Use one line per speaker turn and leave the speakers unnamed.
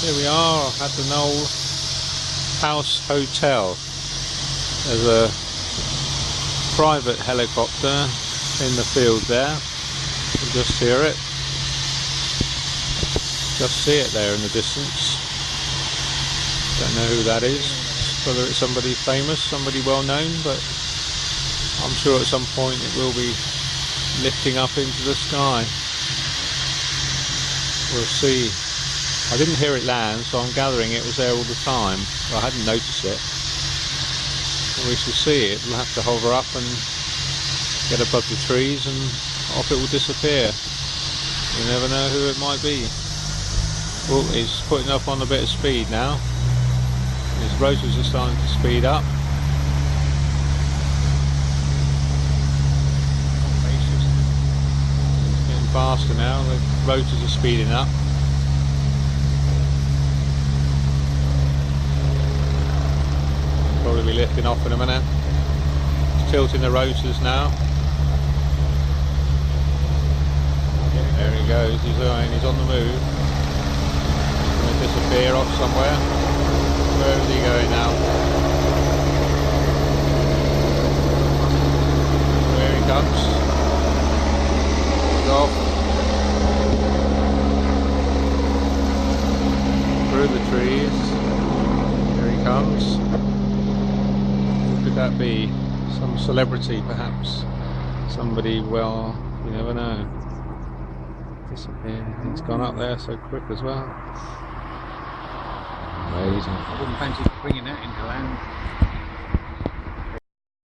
Here we are at the Knoll House Hotel. There's a private helicopter in the field there. You can just hear it. Just see it there in the distance. Don't know who that is. Whether it's somebody famous, somebody well known, but I'm sure at some point it will be lifting up into the sky. We'll see. I didn't hear it land, so I'm gathering it was there all the time. Well, I hadn't noticed it. We shall see it. We'll have to hover up and get above the trees and off it will disappear. You never know who it might be. Oh, he's putting up on a bit of speed now. His rotors are starting to speed up. It's getting faster now. The rotors are speeding up. Probably be lifting off in a minute. It's tilting the rotors now. There he goes. He's on the move. He's going to disappear off somewhere. Where is he going now? There he comes. He's off. Through the trees. There he comes. Who could that be? Some celebrity perhaps. Somebody, well, you never know. Disappeared. He's gone up there so quick as well. Amazing.
I wouldn't fancy bringing that into land.